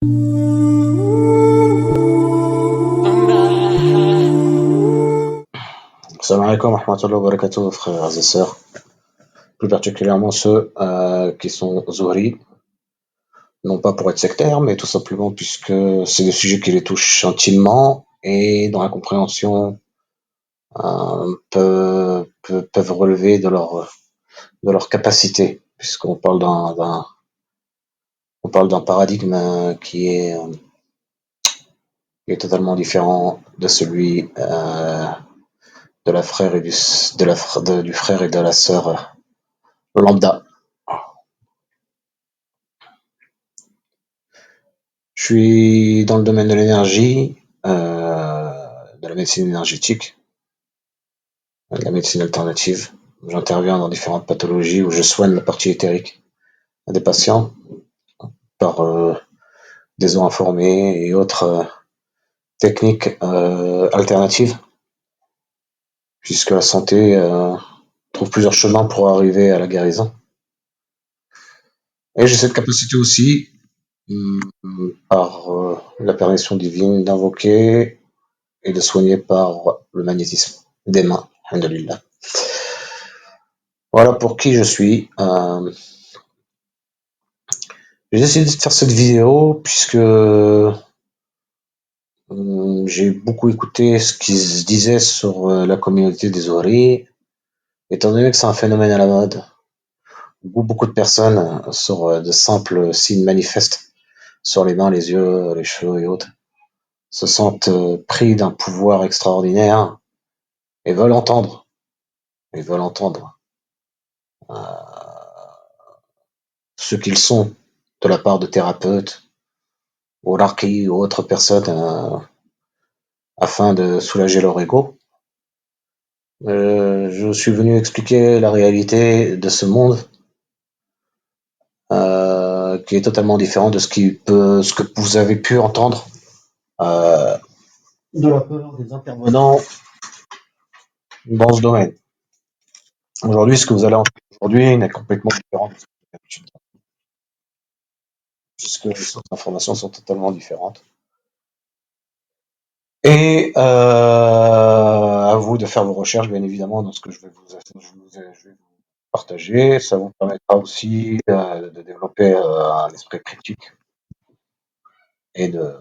Salam alaikum wa rahmatullahi wa barakatuh, frères et sœurs, plus particulièrement ceux qui sont Zuhri, non pas pour être sectaire, mais tout simplement puisque c'est des sujets qui les touchent intimement et dont la compréhension peuvent relever de leur capacité, puisqu'on parle on parle d'un paradigme qui est totalement différent de celui de la frère et du frère et de la sœur lambda. Je suis dans le domaine de l'énergie, de la médecine énergétique, de la médecine alternative. J'interviens dans différentes pathologies où je soigne la partie éthérique des patients par des eaux informées et autres techniques alternatives, puisque la santé trouve plusieurs chemins pour arriver à la guérison. Et j'ai cette capacité aussi, par la permission divine, d'invoquer et de soigner par le magnétisme des mains. Alhamdulillah. Voilà pour qui je suis. J'ai décidé de faire cette vidéo puisque j'ai beaucoup écouté ce qui se disait sur la communauté des oreilles, étant donné que c'est un phénomène à la mode, où beaucoup de personnes, sur de simples signes manifestes, sur les mains, les yeux, les cheveux et autres, se sentent pris d'un pouvoir extraordinaire et veulent entendre ce qu'ils sont de la part de thérapeutes ou raqi ou autres personnes afin de soulager leur ego. Je suis venu expliquer la réalité de ce monde qui est totalement différent de ce que vous avez pu entendre euh, de la part des intervenants dans ce domaine. Aujourd'hui, ce que vous allez entendre aujourd'hui n'est complètement différent de ce que vous avez l'habitude d'entendre, puisque les sources d'informations sont totalement différentes. Et à vous de faire vos recherches, bien évidemment, dans ce que je vais vous partager. Ça vous permettra aussi de développer un esprit critique et de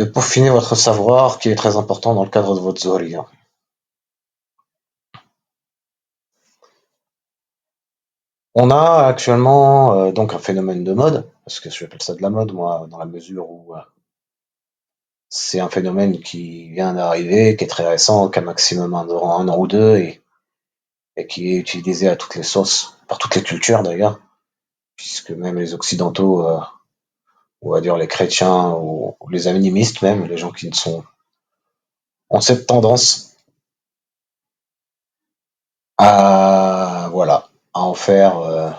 peaufiner votre savoir qui est très important dans le cadre de votre Zohriya. On a actuellement donc un phénomène de mode, parce que j'appelle ça de la mode, moi, dans la mesure où c'est un phénomène qui vient d'arriver, qui est très récent, qui a maximum un an ou deux, et qui est utilisé à toutes les sauces, par toutes les cultures d'ailleurs, puisque même les occidentaux, on va dire les chrétiens ou les animistes même, les gens qui ne sont ont cette tendance à voilà à en faire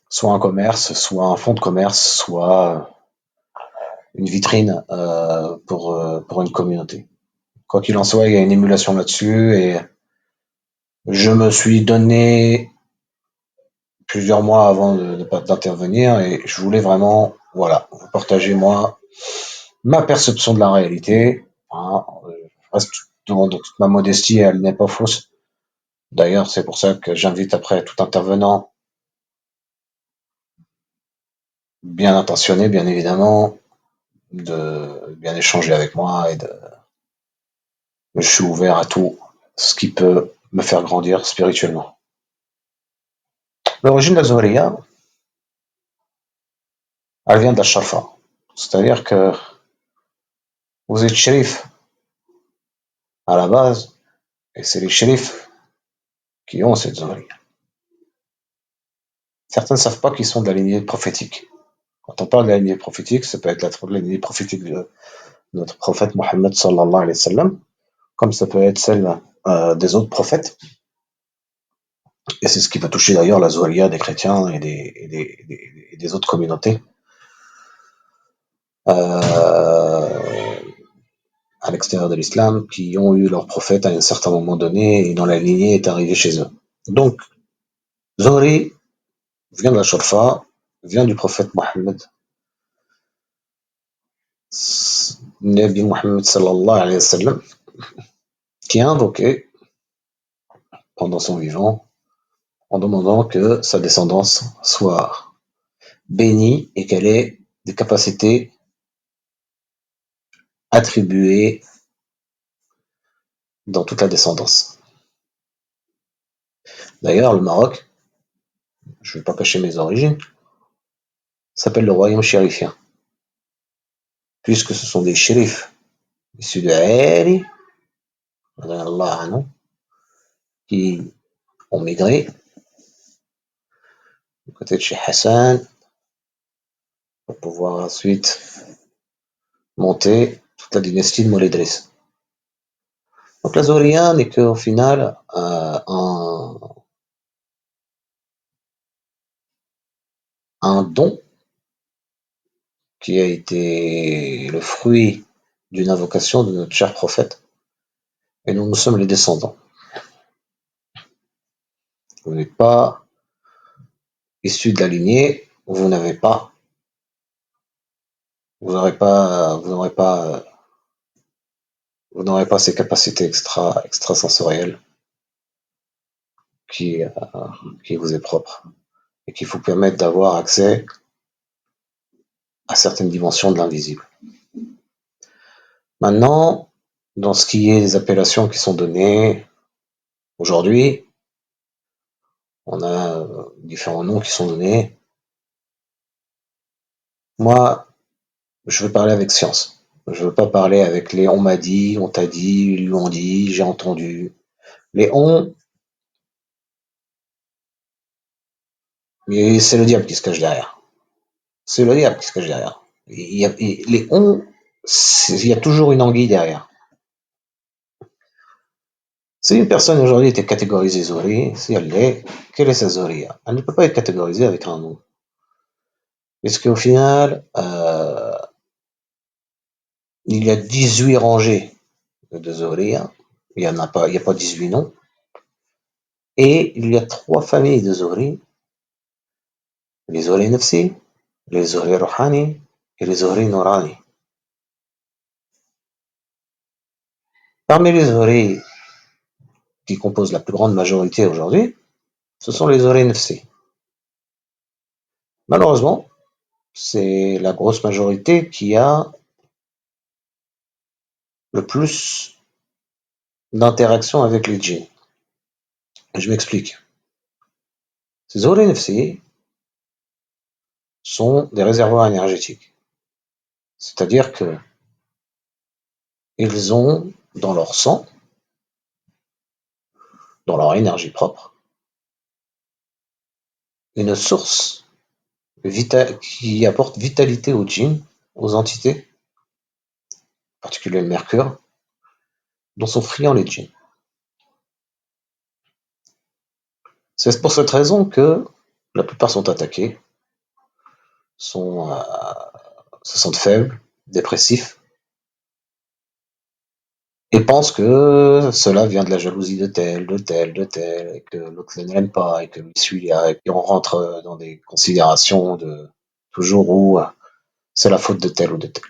soit un commerce, soit un fonds de commerce, soit une vitrine pour une communauté. Quoi qu'il en soit, il y a une émulation là-dessus et je me suis donné plusieurs mois avant d'intervenir et je voulais vraiment voilà partager moi ma perception de la réalité. Hein, je reste donc ma modestie, elle n'est pas fausse. D'ailleurs, c'est pour ça que j'invite après tout intervenant bien intentionné, bien évidemment, de bien échanger avec moi je suis ouvert à tout ce qui peut me faire grandir spirituellement. L'origine de la Zohriya, elle vient de la Shafa. C'est-à-dire que vous êtes shérif à la base, et c'est les shérifs qui ont cette Zohriya. Certains ne savent pas qu'ils sont de la lignée prophétique. Quand on parle de la lignée prophétique, ça peut être la lignée prophétique de notre prophète Mohammed sallallahu alayhi wa sallam, comme ça peut être celle des autres prophètes. Et c'est ce qui va toucher d'ailleurs la Zohriya des chrétiens et des autres communautés. À l'extérieur de l'islam, qui ont eu leur prophète à un certain moment donné et dont la lignée est arrivée chez eux. Donc, Zohri vient de la Shorfa, vient du prophète Mohammed, Nabi Mohammed sallallahu alayhi wa sallam, qui a invoqué pendant son vivant en demandant que sa descendance soit bénie et qu'elle ait des capacités attribuées dans toute la descendance. D'ailleurs, le Maroc, je ne vais pas cacher mes origines, s'appelle le royaume chérifien, puisque ce sont des shérifs issus de Ali, qui ont migré du côté de chez Hassan pour pouvoir ensuite monter toute la dynastie de Moulay-Idriss. Donc la Zoria n'est qu'au final un don qui a été le fruit d'une invocation de notre cher prophète, et nous sommes les descendants. Vous n'êtes pas issu de la lignée, vous n'avez pas, vous n'aurez pas, vous n'aurez pas ces capacités extrasensorielles qui, euh, qui vous est propre et qui vous permettent d'avoir accès à certaines dimensions de l'invisible. Maintenant, dans ce qui est des appellations qui sont données aujourd'hui, on a différents noms qui sont donnés. Moi, je veux parler avec science. Je veux pas parler avec les on m'a dit, on t'a dit, ils lui ont dit, j'ai entendu. Les on, mais c'est le diable qui se cache derrière. C'est le diable qui se cache derrière. Les on, il y a toujours une anguille derrière. Si une personne aujourd'hui était catégorisée Zori, si elle l'est, quelle est sa Zoria? Elle ne peut pas être catégorisée avec un nom. Puisqu'au final, il y a 18 rangées de Zoria. Il n'y en a pas, il n'y a pas 18 noms. Et il y a trois familles de Zohri, les Zohri Nafsi, les Zohri Rouhani et les Zohri Nourani. Parmi les Zohri qui composent la plus grande majorité aujourd'hui, ce sont les Zohri Nafsi. Malheureusement, c'est la grosse majorité qui a le plus d'interaction avec les djinns. Je m'explique. Ces Zohri Nafsi sont des réservoirs énergétiques. C'est-à-dire que ils ont dans leur sang, dans leur énergie propre, une source qui apporte vitalité aux djinns, aux entités, en particulier le mercure, dont sont friands les djinns. C'est pour cette raison que la plupart sont attaqués, sont, se sentent faibles, dépressifs, et pensent que cela vient de la jalousie de tel, et que l'autre ne l'aime pas, et que celui-là, et puis on rentre dans des considérations de toujours où c'est la faute de tel ou de tel.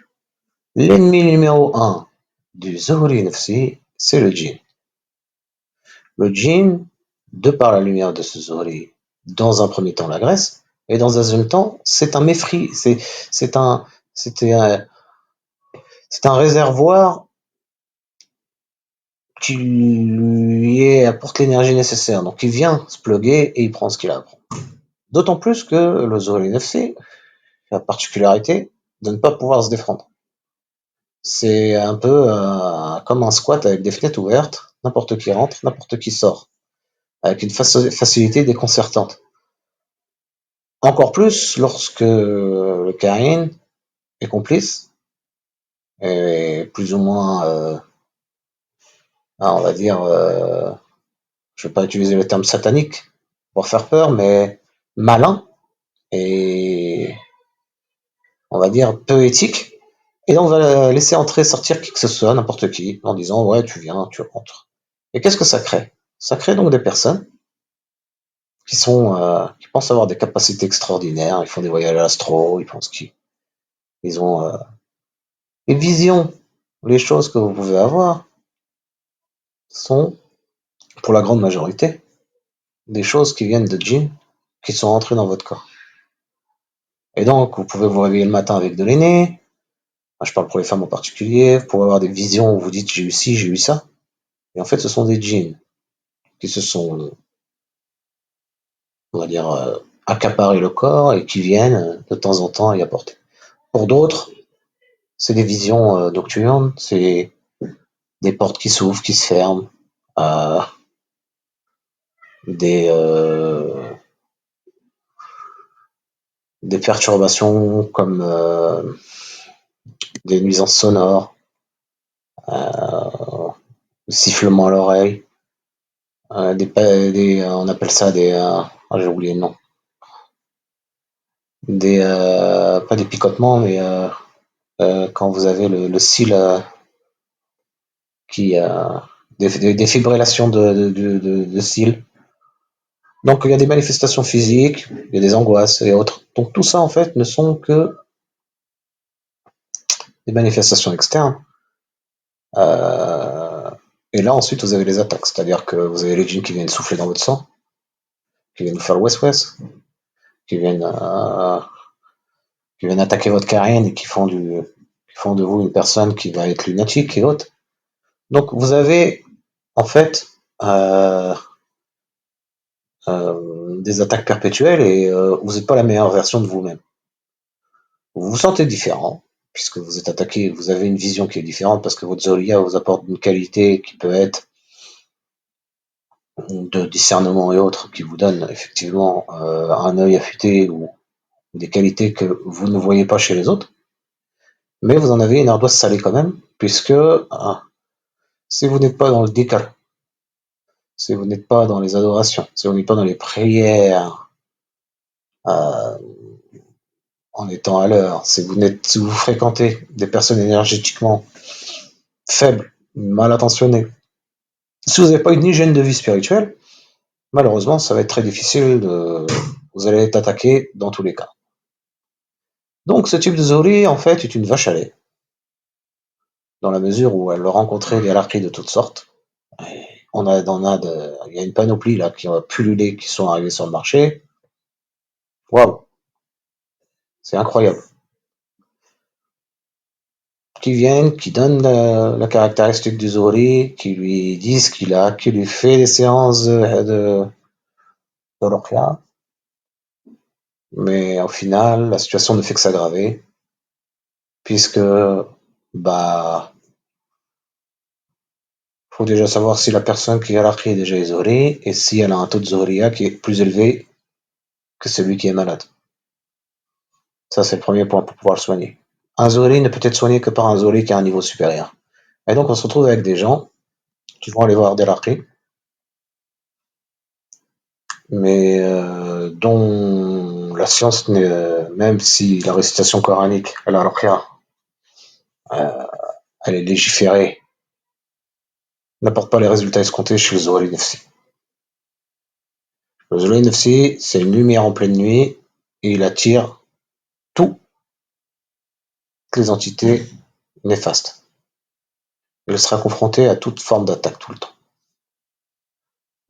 L'ennemi numéro un du Zuhri Nafsi, c'est le djinn. Le djinn, de par la lumière de ce Zuhri, dans un premier temps l'agresse, et dans un deuxième temps, c'est un mépris, c'est un, c'était un, c'est un réservoir qui lui apporte l'énergie nécessaire. Donc il vient se pluguer et il prend ce qu'il a à prendre. D'autant plus que le Zuhri Nafsi a la particularité de ne pas pouvoir se défendre. C'est un peu comme un squat avec des fenêtres ouvertes, n'importe qui rentre, n'importe qui sort, avec une facilité déconcertante. Encore plus lorsque le Kahin est complice, et plus ou moins, on va dire, je ne vais pas utiliser le terme satanique pour faire peur, mais malin et, on va dire, peu éthique. Et on va laisser entrer, sortir qui que ce soit, n'importe qui, en disant, ouais, tu viens, tu rentres. Et qu'est-ce que ça crée? Ça crée donc des personnes qui pensent avoir des capacités extraordinaires. Ils font des voyages astro, ils pensent qu'ils ont une vision. Les choses que vous pouvez avoir sont, pour la grande majorité, des choses qui viennent de djinns qui sont entrés dans votre corps. Et donc, vous pouvez vous réveiller le matin avec de l'aîné. Je parle pour les femmes en particulier. Vous pouvez avoir des visions où vous dites j'ai eu ci, j'ai eu ça. Et en fait, ce sont des djinns qui se sont, on va dire, accaparés le corps et qui viennent de temps en temps y apporter. Pour d'autres, c'est des visions nocturnes, c'est des portes qui s'ouvrent, qui se ferment, euh, des, euh, des perturbations comme des nuisances sonores, euh, sifflements à l'oreille, on appelle ça j'ai oublié le nom, pas des picotements, mais quand vous avez le cil qui des fibrillations de cils. Donc il y a des manifestations physiques, il y a des angoisses et autres. Donc tout ça en fait ne sont que des manifestations externes. Euh, et là ensuite vous avez les attaques, c'est-à-dire que vous avez les djinns qui viennent souffler dans votre sang, qui viennent vous faire west-west, qui viennent qui viennent attaquer votre carrière et qui font de vous une personne qui va être lunatique et autres. Donc vous avez en fait des attaques perpétuelles et vous n'êtes pas la meilleure version de vous-même. Vous vous sentez différent, puisque vous êtes attaqué, vous avez une vision qui est différente, parce que votre Zoria vous apporte une qualité qui peut être de discernement et autres, qui vous donne effectivement un œil affûté ou des qualités que vous ne voyez pas chez les autres, mais vous en avez une ardoise salée quand même, puisque si vous n'êtes pas dans le dhikr, si vous n'êtes pas dans les adorations, si vous n'êtes pas dans les prières, euh, en étant à l'heure, si vous fréquentez des personnes énergétiquement faibles, mal intentionnées, si vous n'avez pas une hygiène de vie spirituelle, malheureusement, ça va être très difficile vous allez être attaqué dans tous les cas. Donc, ce type de Zori, en fait, est une vache à lait, dans la mesure où elle rencontrait des halakhies de toutes sortes. Et il y a une panoplie là qui a pullulé, qui sont arrivés sur le marché. Waouh, c'est incroyable. Qui viennent, qui donnent la caractéristique du Zori, qui lui disent qui lui fait des séances de Ruqya. Mais au final, la situation ne fait que s'aggraver, puisque, bah, faut déjà savoir si la personne qui a la est déjà isolée et si elle a un taux de zohriya qui est plus élevé que celui qui est malade. Ça, c'est le premier point pour pouvoir le soigner. Un zohri ne peut être soigné que par un zohri qui a un niveau supérieur. Et donc, on se retrouve avec des gens qui vont aller voir des raqis, mais dont la science, même si la récitation coranique, la ruqya, euh, elle est légiférée, n'apporte pas les résultats escomptés chez le zohri nefsi. Le zohri nefsi, c'est une lumière en pleine nuit et il attire toutes les entités néfastes. Elle sera confrontée à toute forme d'attaque tout le temps.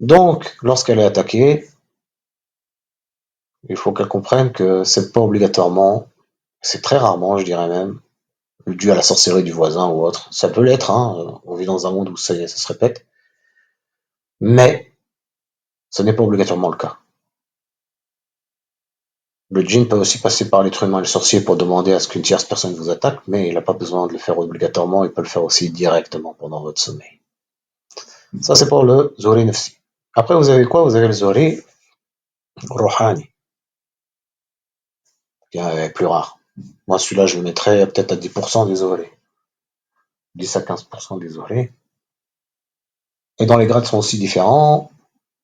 Donc, lorsqu'elle est attaquée, il faut qu'elle comprenne que c'est pas obligatoirement, c'est très rarement, je dirais même, dû à la sorcellerie du voisin ou autre. Ça peut l'être, hein, on vit dans un monde où ça se répète, mais ce n'est pas obligatoirement le cas. Le djinn peut aussi passer par l'être humain et le sorcier pour demander à ce qu'une tierce personne vous attaque, mais il n'a pas besoin de le faire obligatoirement, il peut le faire aussi directement pendant votre sommeil. Ça, c'est pour le Zori Nefsi. Après, vous avez quoi? Vous avez le Zori Rouhani, qui est plus rare. Moi, celui-là, je le mettrais peut-être à 10% des orés. 10 à 15% des orés. Et dans les grades sont aussi différents,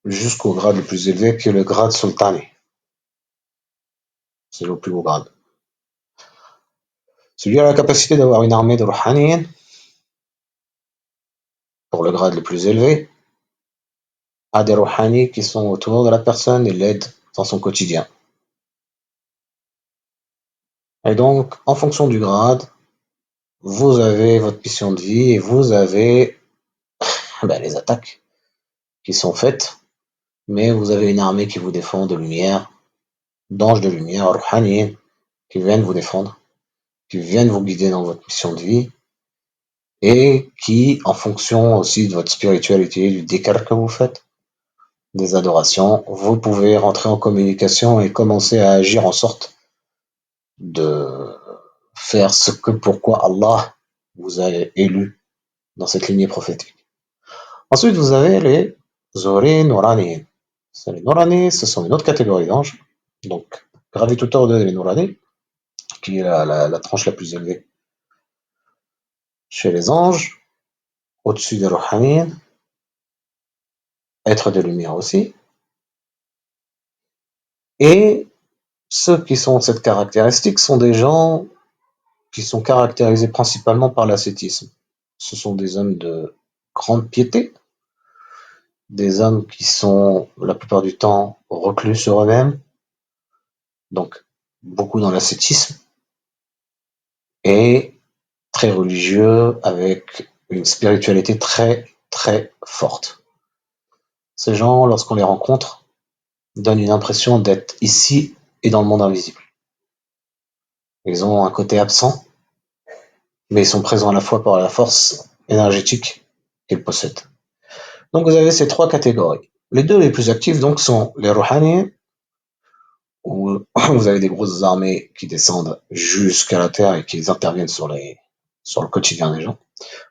jusqu'au grade le plus élevé, qui est le grade sultani. C'est le plus haut grade. Celui a la capacité d'avoir une armée de Rouhaniyin, pour le grade le plus élevé, à des rouhani qui sont autour de la personne et l'aident dans son quotidien. Et donc, en fonction du grade, vous avez votre mission de vie et vous avez les attaques qui sont faites, mais vous avez une armée qui vous défend de lumière, d'anges de lumière, rouhani, qui viennent vous défendre, qui viennent vous guider dans votre mission de vie et qui, en fonction aussi de votre spiritualité, du dhikr que vous faites, des adorations, vous pouvez rentrer en communication et commencer à agir en sorte de faire ce que pourquoi Allah vous a élu dans cette lignée prophétique. Ensuite, vous avez les Zohri Nourani. Les Nourani, ce sont une autre catégorie d'anges. Donc, gravitent autour de les Nourani, qui est la tranche la plus élevée chez les anges, au-dessus des Rouhani, êtres de lumière aussi. Et ceux qui sont de cette caractéristique sont des gens qui sont caractérisés principalement par l'ascétisme. Ce sont des hommes de grande piété, des hommes qui sont la plupart du temps reclus sur eux-mêmes, donc beaucoup dans l'ascétisme, et très religieux avec une spiritualité très très forte. Ces gens, lorsqu'on les rencontre, donnent une impression d'être ici et dans le monde invisible. Ils ont un côté absent, mais ils sont présents à la fois par la force énergétique qu'ils possèdent. Donc vous avez ces trois catégories. Les deux les plus actifs donc sont les Rouhani, où vous avez des grosses armées qui descendent jusqu'à la terre et qui interviennent sur le quotidien des gens.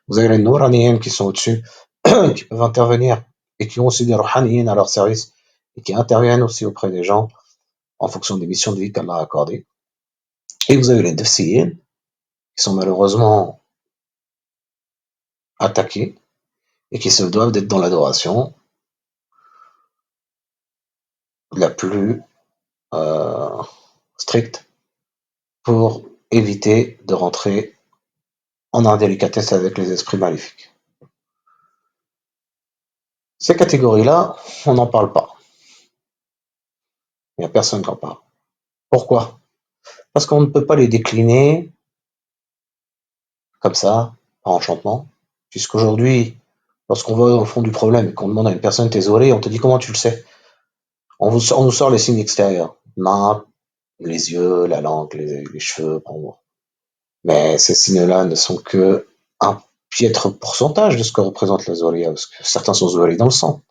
Vous avez les Nouraniens qui sont au-dessus, qui peuvent intervenir et qui ont aussi des Rouhaniens à leur service et qui interviennent aussi auprès des gens en fonction des missions de vie qu'Allah a accordées. Et vous avez les Nafsiyin qui sont malheureusement attaqués et qui se doivent d'être dans l'adoration la plus euh, stricte pour éviter de rentrer en indélicatesse avec les esprits maléfiques. Ces catégories-là, on n'en parle pas. Il n'y a personne qui en parle. Pourquoi? Parce qu'on ne peut pas les décliner comme ça, par enchantement, puisqu'aujourd'hui, lorsqu'on va au fond du problème et qu'on demande à une personne t'es isolé, on te dit comment tu le sais? On nous sort les signes extérieurs. Main, les yeux, la langue, les cheveux, bon. Mais ces signes-là ne sont que un piètre pourcentage de ce que représente la zoria, parce que certains sont zoris dans le sang.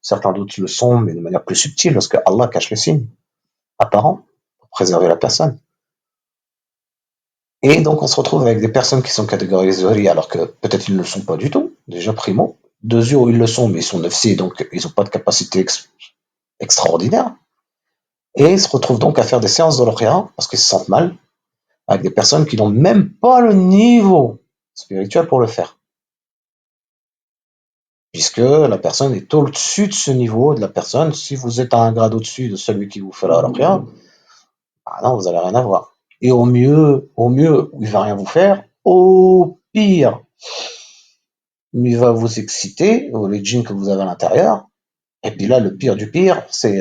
Certains d'autres le sont, mais de manière plus subtile, parce que Allah cache les signes apparents pour préserver la personne. Et donc, on se retrouve avec des personnes qui sont catégorisées zohri, alors que peut-être ils ne le sont pas du tout, déjà primo. Deux yeux où ils le sont, mais ils sont nefsi, donc ils n'ont pas de capacité extraordinaire. Et ils se retrouvent donc à faire des séances de l'Okhira, parce qu'ils se sentent mal, avec des personnes qui n'ont même pas le niveau spirituel pour le faire. Puisque la personne est au-dessus de ce niveau de la personne. Si vous êtes à un grade au-dessus de celui qui vous fait la ruqya, ah non, vous n'allez rien avoir. Et au mieux, il va rien vous faire. Au pire, il va vous exciter, les djinns que vous avez à l'intérieur. Et puis là, le pire du pire, c'est,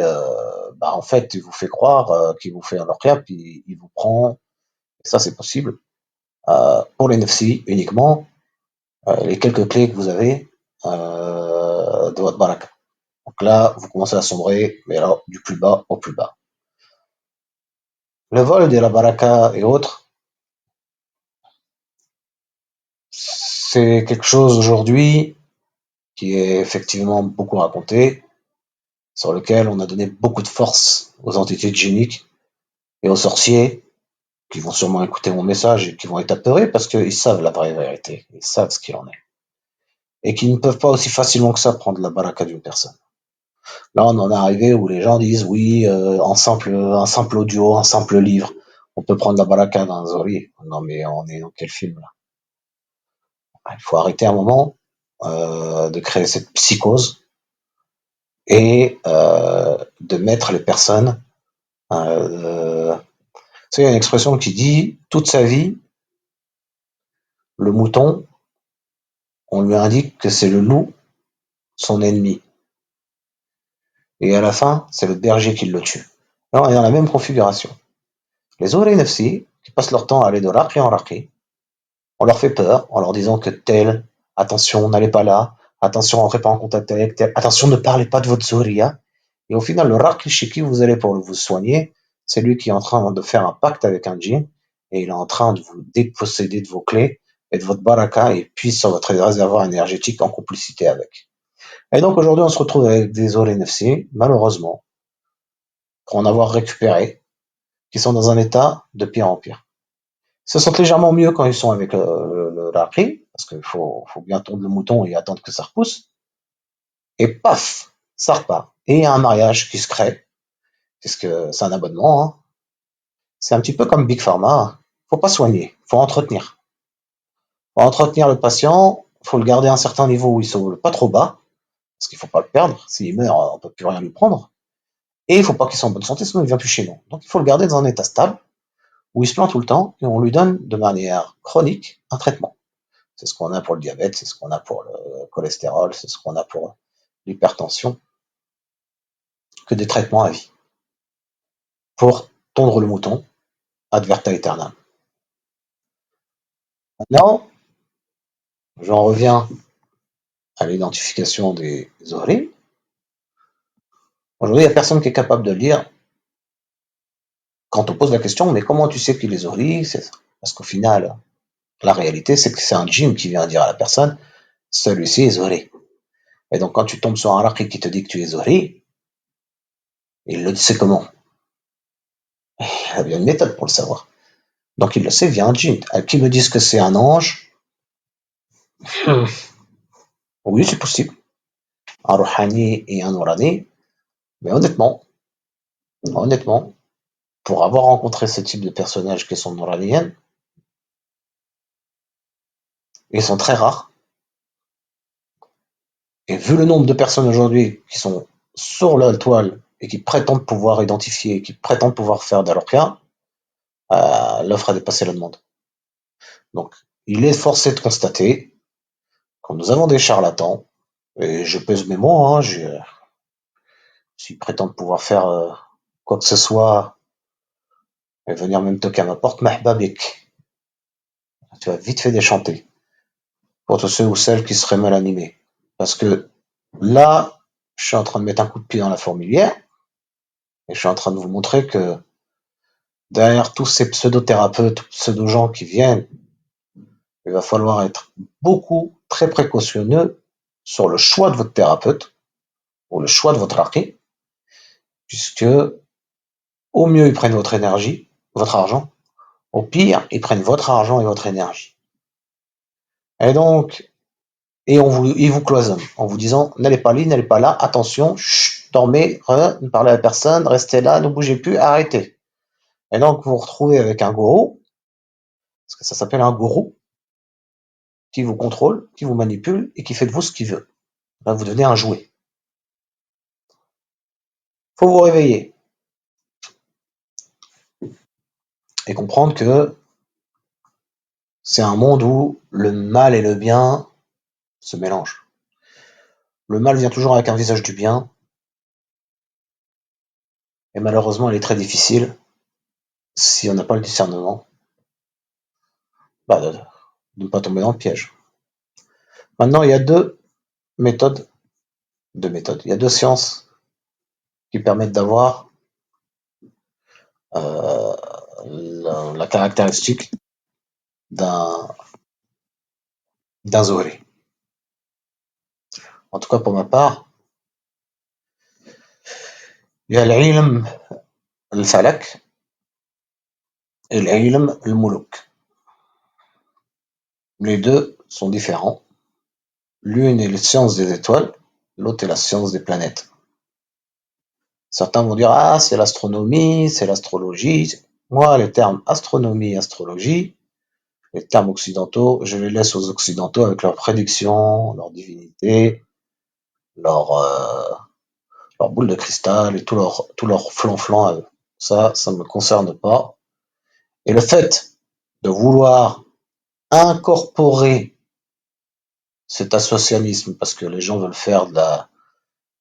en fait, il vous fait croire qu'il vous fait un ruqya, puis il vous prend. Et ça, c'est possible. Pour les nefsi uniquement, les quelques clés que vous avez de votre baraka. Donc là, vous commencez à sombrer, mais alors du plus bas au plus bas. Le vol de la baraka et autres, c'est quelque chose aujourd'hui qui est effectivement beaucoup raconté, sur lequel on a donné beaucoup de force aux entités djinniques et aux sorciers, qui vont sûrement écouter mon message et qui vont être apeurés parce qu'ils savent la vraie vérité, ils savent ce qu'il en est. Et qui ne peuvent pas aussi facilement que ça prendre la baraka d'une personne. Là, on en est arrivé où les gens disent oui, un simple audio, un simple livre, on peut prendre la baraka d'un Zori. Non, mais on est dans quel film là? Il faut arrêter un moment de créer cette psychose et de mettre les personnes. Il y a une expression qui dit toute sa vie, le mouton, on lui indique que c'est le loup son ennemi. et à la fin, c'est le berger qui le tue. Alors, on est dans la même configuration. Les Zohri Nafsi, qui passent leur temps à aller de raqi en raqi, on leur fait peur en leur disant que tel, attention, n'allez pas là, attention, entrez pas en contact avec tel, attention, ne parlez pas de votre Zohriya. Et au final, le raqi chez qui vous allez pour vous soigner, c'est lui qui est en train de faire un pacte avec un djinn et il est en train de vous déposséder de vos clés et de votre baraka et puis sur votre réservoir énergétique en complicité avec. Et donc aujourd'hui, on se retrouve avec des Zohri Nafsi, malheureusement, pour en avoir récupéré, qui sont dans un état de pire en pire. Ils se sentent légèrement mieux quand ils sont avec le raqi, parce qu'il faut bien tondre le mouton et attendre que ça repousse. Et paf, ça repart. Et il y a un mariage qui se crée, puisque c'est un abonnement. Hein. C'est un petit peu comme Big Pharma. Faut pas soigner, faut entretenir. Faut entretenir le patient, faut le garder à un certain niveau où il ne pas trop bas, parce qu'il faut pas le perdre. S'il meurt, on peut plus rien lui prendre. Et il faut pas qu'il soit en bonne santé, sinon il vient plus chez nous. Donc il faut le garder dans un état stable, où il se plaint tout le temps, et on lui donne de manière chronique un traitement. C'est ce qu'on a pour le diabète, c'est ce qu'on a pour le cholestérol, c'est ce qu'on a pour l'hypertension, que des traitements à vie. Pour tondre le mouton, adverta aeternam. Maintenant, j'en reviens à l'identification des zohri. Aujourd'hui, il n'y a personne qui est capable de lire quand on pose la question, mais comment tu sais qu'il est zohri? Parce qu'au final, la réalité, c'est que c'est un djinn qui vient dire à la personne, celui-ci est zohri. Et donc, quand tu tombes sur un raqi qui te dit que tu es zohri, il le sait comment? Il a bien une méthode pour le savoir. Donc il le sait via un djinn. Qui me disent que c'est un ange? Oui, c'est possible. Un Rouhani et un Nourani. Mais honnêtement, pour avoir rencontré ce type de personnages qui sont Nouraniennes, ils sont très rares. Et vu le nombre de personnes aujourd'hui qui sont sur la toile et qui prétendent pouvoir identifier, qui prétendent pouvoir faire de l'orpia, l'offre a dépassé la demande. Donc, il est forcé de constater que nous avons des charlatans, et je pèse mes mots, hein, s'ils prétendent pouvoir faire quoi que ce soit et venir même toquer à ma porte, mahbabik. Tu vas vite fait déchanter pour tous ceux ou celles qui seraient mal animés. Parce que là, je suis en train de mettre un coup de pied dans la fourmilière et je suis en train de vous montrer que derrière tous ces pseudo-thérapeutes, pseudo-gens qui viennent, il va falloir être beaucoup, très précautionneux sur le choix de votre thérapeute ou le choix de votre archi, puisque au mieux, ils prennent votre énergie, votre argent, au pire, ils prennent votre argent et votre énergie. Et donc, ils vous cloisonnent en vous disant n'allez pas là, n'allez pas là, attention, chut, dormez, ne parlez à personne, restez là, ne bougez plus, arrêtez. Et donc vous vous retrouvez avec un gourou, parce que ça s'appelle un gourou, qui vous contrôle, qui vous manipule et qui fait de vous ce qu'il veut. Là, vous devenez un jouet. Faut vous réveiller et comprendre que c'est un monde où le mal et le bien se mélangent. Le mal vient toujours avec un visage du bien, et malheureusement, il est très difficile, si on n'a pas le discernement, bah, de ne pas tomber dans le piège. Maintenant, il y a méthodes, deux méthodes. Il y a deux sciences qui permettent d'avoir euh, la caractéristique d'un Zohri. En tout cas, pour ma part, il y a l'ilm al-falak et l'ilm al-muluk. Les deux sont différents. L'une est la science des étoiles, l'autre est la science des planètes. Certains vont dire ah c'est l'astronomie, c'est l'astrologie. Moi les termes astronomie, astrologie, les termes occidentaux, je les laisse aux occidentaux avec leurs prédictions, leurs divinités, leurs leur boule de cristal et tout leur flan-flan à eux. Ça ne me concerne pas. Et le fait de vouloir incorporer cet associationnisme, parce que les gens veulent faire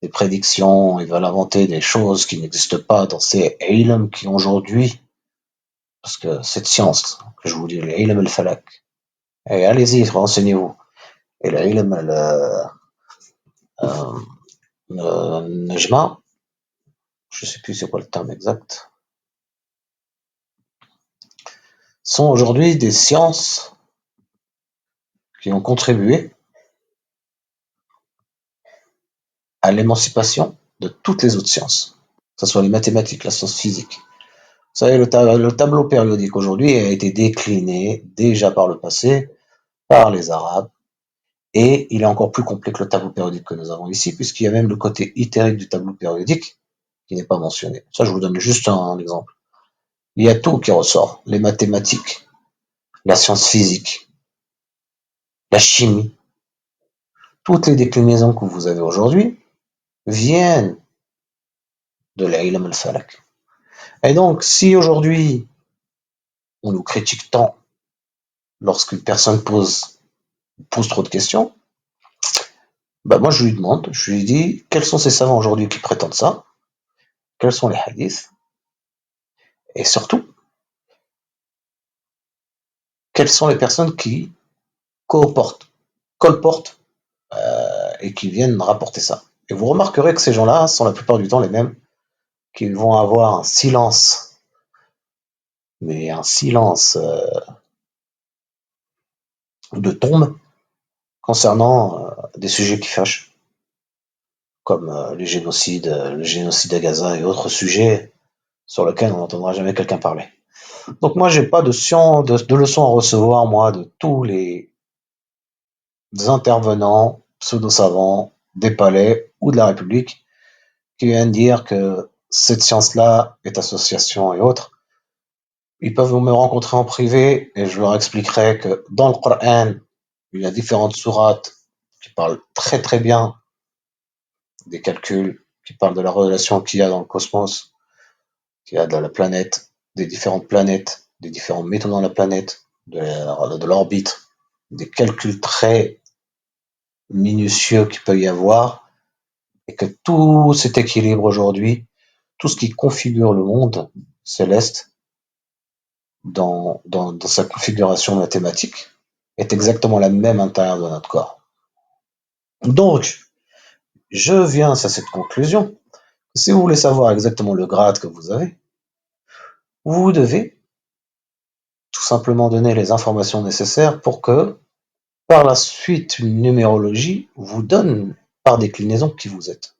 des prédictions, ils veulent inventer des choses qui n'existent pas dans ces ilms qui aujourd'hui, parce que cette science, que je vous dis, l'ilm al-falak, et allez-y, renseignez-vous. Et l'ilm al-najma, je sais plus c'est quoi le terme exact, sont aujourd'hui des sciences qui ont contribué à l'émancipation de toutes les autres sciences, que ce soit les mathématiques, la science physique. Vous savez, le tableau périodique aujourd'hui a été décliné déjà par le passé par les Arabes, et il est encore plus complet que le tableau périodique que nous avons ici, puisqu'il y a même le côté itérique du tableau périodique qui n'est pas mentionné. Ça, je vous donne juste un exemple. Il y a tout qui ressort, les mathématiques, la science physique, la chimie, toutes les déclinaisons que vous avez aujourd'hui viennent de l'ilm al-falak. Et donc, si aujourd'hui on nous critique tant lorsqu'une personne pose trop de questions, bah moi je lui demande, je lui dis quels sont ces savants aujourd'hui qui prétendent ça, quels sont les hadiths, et surtout quelles sont les personnes qui coportent, colportent et qui viennent rapporter ça. Et vous remarquerez que ces gens-là sont la plupart du temps les mêmes qui vont avoir un silence, mais un silence de tombe concernant des sujets qui fâchent, comme le génocide à Gaza et autres sujets sur lesquels on n'entendra jamais quelqu'un parler. Donc moi, j'ai pas de leçons à recevoir, moi, de tous les intervenants pseudo-savants des palais ou de la République qui viennent dire que cette science-là est association et autres. Ils peuvent me rencontrer en privé et je leur expliquerai que dans le Coran, il y a différentes sourates qui parlent très très bien des calculs, qui parlent de la relation qu'il y a dans le cosmos, qu'il y a dans la planète, des différentes planètes, des différents métaux dans la planète, de l'orbite, des calculs très minutieux qu'il peut y avoir, et que tout cet équilibre aujourd'hui, tout ce qui configure le monde céleste dans sa configuration mathématique, est exactement la même à l'intérieur de notre corps. Donc, je viens à cette conclusion. Si vous voulez savoir exactement le grade que vous avez, vous devez tout simplement donner les informations nécessaires pour que, par la suite, une numérologie vous donne par déclinaison qui vous êtes.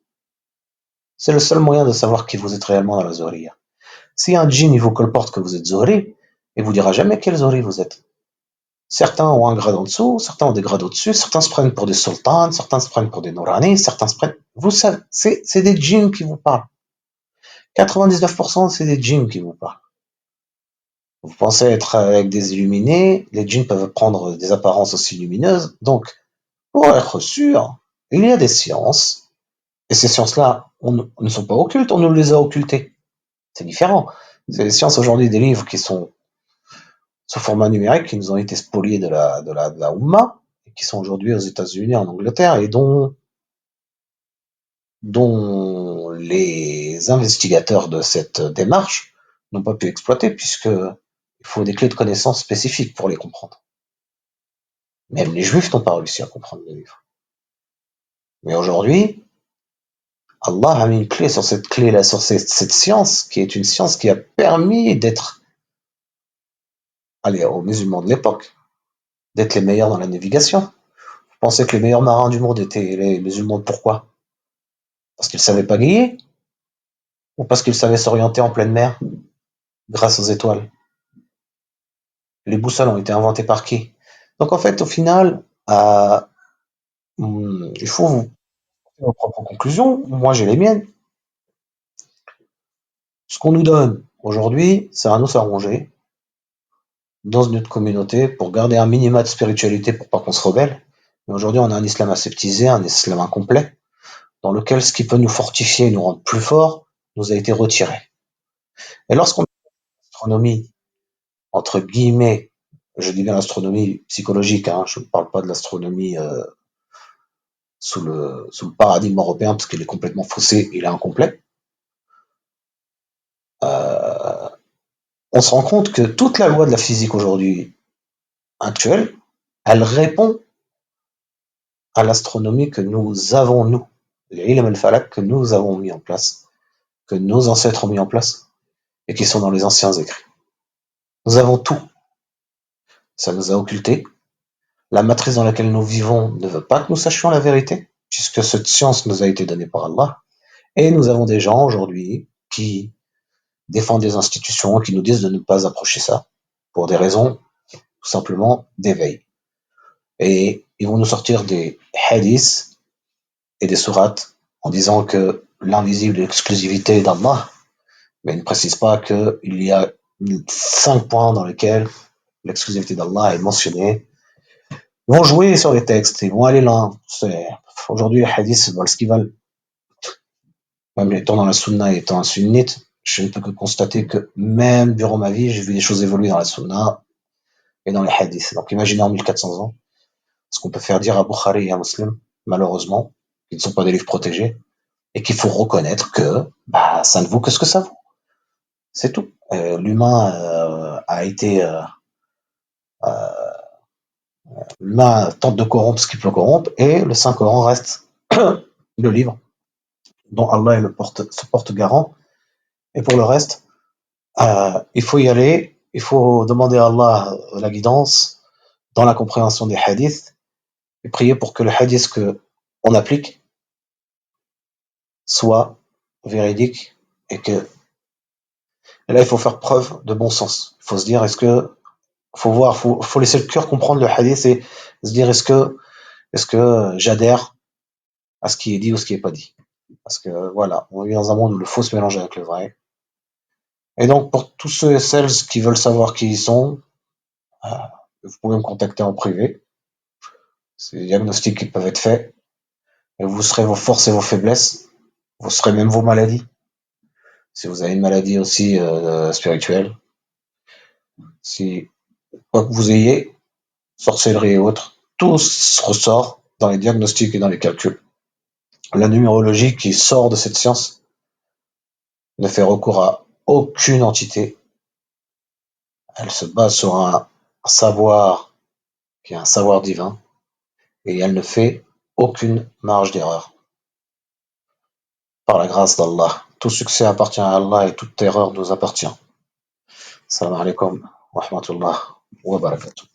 C'est le seul moyen de savoir qui vous êtes réellement dans la Zohriya. Si un djinn il vous colporte que vous êtes Zohri, il vous dira jamais quel Zohri vous êtes. Certains ont un grade en dessous, certains ont des grades au-dessus, certains se prennent pour des sultans, certains se prennent pour des nourani, certains se prennent... Vous savez, c'est des djinns qui vous parlent. 99% c'est des djinns qui vous parlent. Vous pensez être avec des illuminés, les djinns peuvent prendre des apparences aussi lumineuses. Donc, pour être sûr, il y a des sciences, et ces sciences-là ne sont pas occultes, on nous les a occultées. C'est différent. C'est les sciences aujourd'hui des livres qui sont sous format numérique, qui nous ont été spoliés de la Oumma, et qui sont aujourd'hui aux États-Unis, en Angleterre, et dont les investigateurs de cette démarche n'ont pas pu exploiter, puisque il faut des clés de connaissances spécifiques pour les comprendre. Même les juifs n'ont pas réussi à comprendre les livres. Mais aujourd'hui, Allah a mis une clé sur cette clé-là, sur cette science, qui est une science qui a permis d'être, allez, aux musulmans de l'époque, d'être les meilleurs dans la navigation. Vous pensez que les meilleurs marins du monde étaient les musulmans, pourquoi? Parce qu'ils ne savaient pas griller? Ou parce qu'ils savaient s'orienter en pleine mer, grâce aux étoiles? Les boussoles ont été inventées par qui? Donc en fait, au final, il faut vous faire vos propres conclusions. Moi, j'ai les miennes. Ce qu'on nous donne aujourd'hui, c'est un os à ronger dans notre communauté pour garder un minimum de spiritualité pour pas qu'on se rebelle. Mais aujourd'hui, on a un islam aseptisé, un islam incomplet, dans lequel ce qui peut nous fortifier et nous rendre plus forts nous a été retiré. Et lorsqu'on a l'astronomie, entre guillemets, je dis bien l'astronomie psychologique, hein, je ne parle pas de l'astronomie sous le paradigme européen, parce qu'il est complètement faussé, il est incomplet, euh, on se rend compte que toute la loi de la physique aujourd'hui actuelle, elle répond à l'astronomie que nous avons, nous, l'ilm al-falak que nous avons mis en place, que nos ancêtres ont mis en place, et qui sont dans les anciens écrits. Nous avons tout. Ça nous a occulté. La matrice dans laquelle nous vivons ne veut pas que nous sachions la vérité, puisque cette science nous a été donnée par Allah. Et nous avons des gens aujourd'hui qui défendent des institutions, qui nous disent de ne pas approcher ça, pour des raisons tout simplement d'éveil. Et ils vont nous sortir des hadiths et des sourates en disant que l'invisible est l'exclusivité d'Allah, mais ils ne précisent pas qu'il y a 5 points dans lesquels l'exclusivité d'Allah est mentionnée. Ils vont jouer sur les textes, ils vont aller là. Aujourd'hui, les hadiths valent ce qu'ils valent. Même étant dans la sunna et étant un sunnite, je ne peux que constater que même durant ma vie, j'ai vu des choses évoluer dans la sunna et dans les hadiths. Donc imaginez en 1400 ans, ce qu'on peut faire dire à Bukhari et à Muslim, malheureusement, qui ne sont pas des livres protégés, et qu'il faut reconnaître que bah, ça ne vaut que ce que ça vaut. C'est tout. L'humain a été... l'humain tente de corrompre ce qu'il peut corrompre, et le Saint-Coran reste le livre dont Allah est se porte garant. Et pour le reste, il faut y aller, il faut demander à Allah la guidance dans la compréhension des hadiths, et prier pour que le hadith que on applique soit véridique, et que et là il faut faire preuve de bon sens. Il faut se dire faut laisser le cœur comprendre le hadith et se dire est-ce que j'adhère à ce qui est dit ou ce qui est pas dit. Parce que voilà, on vit dans un monde où le faux se mélange avec le vrai. Et donc pour tous ceux et celles qui veulent savoir qui ils sont, euh, vous pouvez me contacter en privé. C'est des diagnostics qui peuvent être faits. Et vous serez vos forces et vos faiblesses. Vous serez même vos maladies. Si vous avez une maladie aussi spirituelle, si quoi que vous ayez, sorcellerie et autres, tout se ressort dans les diagnostics et dans les calculs. La numérologie qui sort de cette science ne fait recours à aucune entité. Elle se base sur un savoir qui est un savoir divin et elle ne fait aucune marge d'erreur. Par la grâce d'Allah. Tout succès appartient à Allah et toute erreur nous appartient. Salam alaikum wa rahmatullah wa barakatuh.